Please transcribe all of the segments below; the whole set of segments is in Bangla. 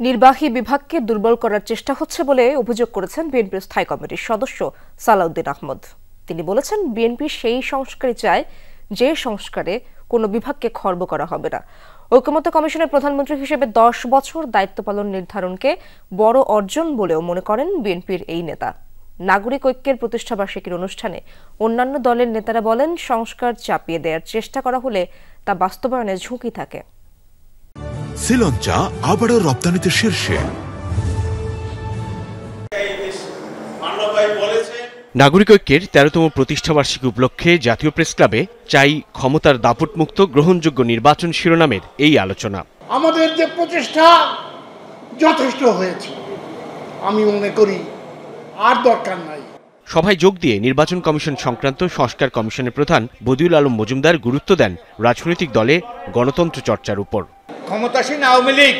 নির্বাহী বিভাগকে দুর্বল করার চেষ্টা হচ্ছে বলে অভিযোগ করেছেন বিএনপির স্থায়ী কমিটির সদস্য সালাউদ্দিন আহমদ। তিনি বলেছেন, বিএনপি সেই সংস্কারই চায় যে সংস্কারে কোনো বিভাগকে খর্ব করা হবে না। ঐকমত্য কমিশনের প্রধানমন্ত্রী হিসেবে 10 বছর দায়িত্ব পালন নির্ধারণকে বড় অর্জন বলেও মনে করেন বিএনপির এই নেতা। নাগরিক ঐক্যের প্রতিষ্ঠাবার্ষিকীর অনুষ্ঠানে অন্যান্য দলের নেতারা বলেন, সংস্কার চাপিয়ে দেওয়ার চেষ্টা করা হলে তা বাস্তবায়নের ঝুঁকি থাকে। শ্রীলঙ্কা আবারও রপ্তানিতে শীর্ষে। নাগরিক ঐক্যের 13তম প্রতিষ্ঠাবার্ষিকী উপলক্ষে জাতীয় প্রেস ক্লাবে চাই ক্ষমতার দাপটমুক্ত গ্রহণযোগ্য নির্বাচন শিরোনামের এই আলোচনা। আমাদের যে প্রচেষ্টা যথেষ্ট হয়েছে, আমি মনে করি আর দরকার নাই। সভায় যোগ দিয়ে নির্বাচন কমিশন সংক্রান্ত সংস্কার কমিশনের প্রধান বদিউল আলম মজুমদার গুরুত্ব দেন রাজনৈতিক দলে গণতন্ত্র চর্চার উপর। ক্ষমতাসীন আওয়ামী লীগ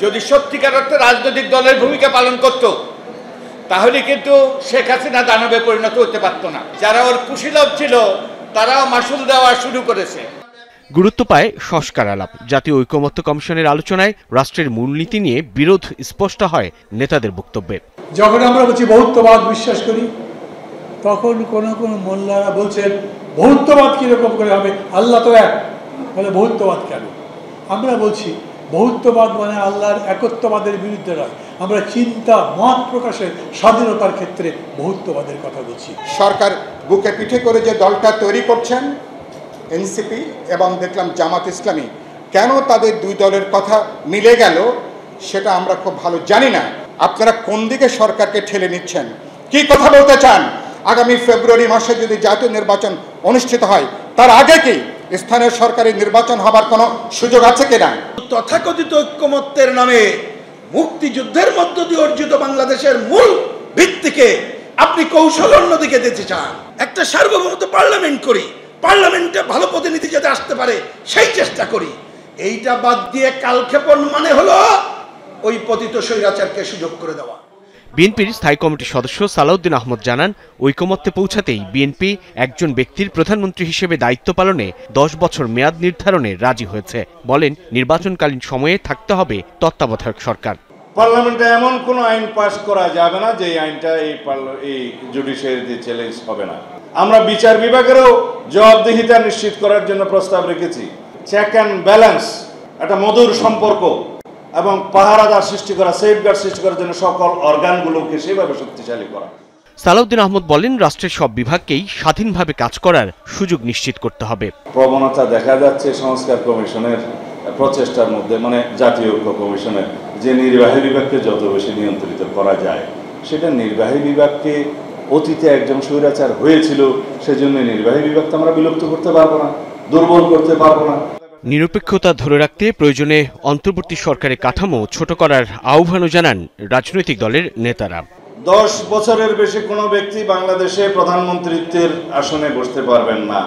যদি সত্যিকার অর্থে রাজনৈতিক দলের ভূমিকা পালন করত, তাহলে কিন্তু শেখ হাসিনা দানবে পরিণত হতে পারত না। যারা ওর কুশীলভ ছিল তারাও মাসুল দেওয়া শুরু করেছে। গুরুত্ব পায় সংস্কার আলাপ। জাতীয় ঐকমত্য কমিশনের আলোচনায় রাষ্ট্রের মূলনীতি নিয়ে বিরোধ স্পষ্ট হয় নেতাদের বক্তব্যে। যখন আমরা বলছি বহুত্ববাদ বিশ্বাস করি, তখন কোন কোন মোল্লারা বলছেন বহুত্ববাদ কিরকম করে হবে, আল্লাহ তো এক, বলে বহুত্ববাদ কেন? আমরা বলছি বহুত্ববাদ মানে আল্লাহর একত্ববাদের বিরুদ্ধে নয়, আমরা চিন্তা মত প্রকাশের স্বাধীনতার ক্ষেত্রে বহুত্ববাদের কথা বলছি। সরকার বুকে পিঠে করে যে দলটা তৈরি করছেন এনসিপি এবং দেখলাম জামাত ইসলামী, কেন তাদের দুই দলের কথা মিলে গেল সেটা আমরা খুব ভালো জানি না। আপনারা কোন দিকে সরকারকে ঠেলে নিচ্ছেন, কি কথা বলতে চান? আগামী ফেব্রুয়ারি মাসে যদি জাতীয় নির্বাচন অনুষ্ঠিত হয়, তার আগে কি স্থানীয় সরকারি নির্বাচন হবার কোনো সুযোগ আছে কিনা? তথাকথিত ঐক্যমত্যের নামে মুক্তিযুদ্ধের মধ্য দিয়ে অর্জিত বাংলাদেশের মূল ভিত্তিকে আপনি কৌশল অন্যদিকে দিতে চান। একটা সার্বভৌমত্ব পার্লামেন্ট করি, পার্লামেন্টে ভালো প্রতিনিধি যাতে আসতে পারে সেই চেষ্টা করি। এইটা বাদ দিয়ে কালক্ষেপণ মানে হলো ওই পতিত স্বৈরাচারকে সুযোগ করে দেওয়া। বিএনপির স্থায়ী কমিটির সদস্য সালাউদ্দিন আহমদ জানান, ঐকমত্যে পৌঁছাতেই বিএনপি একজন ব্যক্তির প্রধানমন্ত্রী হিসেবে দায়িত্ব পালনে 10 বছর মেয়াদ নির্ধারণে রাজি হয়েছে। বলেন, নির্বাচনকালীন সময়ে থাকতে হবে তত্ত্বাবধায়ক সরকার। পার্লামেন্টে এমন কোনো আইন পাশ করা যাবে না যে আইনটা এই জুডিশিয়ারিতে চ্যালেঞ্জ হবে না। আমরা বিচার বিভাগেরও জবাবদিহিতা নিশ্চিত করার জন্য প্রস্তাব রেখেছি। চেক অ্যান্ড ব্যালেন্স, একটা মধুর সম্পর্ক এবং পাহারাদার সৃষ্টি করা, সেফগার্ড সৃষ্টি করার জন্য সকল অর্গানগুলোকে সেভাবে শক্তিশালী করা। সালাউদ্দিন আহমদ বলেন, রাষ্ট্রের সব বিভাগকেই স্বাধীনভাবে কাজ করার সুযোগ নিশ্চিত করতে হবে। প্রবণতা দেখা যাচ্ছে সংস্কার কমিশনের প্রচেষ্টার মধ্যে, মানে জাতীয় ঐক্য কমিশনের, যে নির্বাহী বিভাগকে যত বেশি নিয়ন্ত্রিত করা যায়, সেটা নির্বাহী বিভাগকে অতীতে একজন স্বৈরাচার হয়েছিল, সেজন্য নির্বাহী বিভাগকে আমরা বিলুপ্ত করতে পারবো না, দুর্বল করতে পারবো না। নিরপেক্ষতা ধরে রাখতে প্রয়োজনে অন্তর্বর্তী সরকারের কাঠামো ছোট করার আহ্বানও জানান রাজনৈতিক দলের নেতারা। 10 বছরের বেশি কোনো ব্যক্তি বাংলাদেশে প্রধানমন্ত্রীত্বের আসনে বসতে পারবেন না।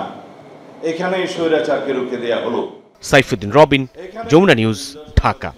এখানেই স্বৈরাচারকে রুখে দেওয়া হলো। সাইফুদ্দিন রবিন, যমুনা নিউজ, ঢাকা।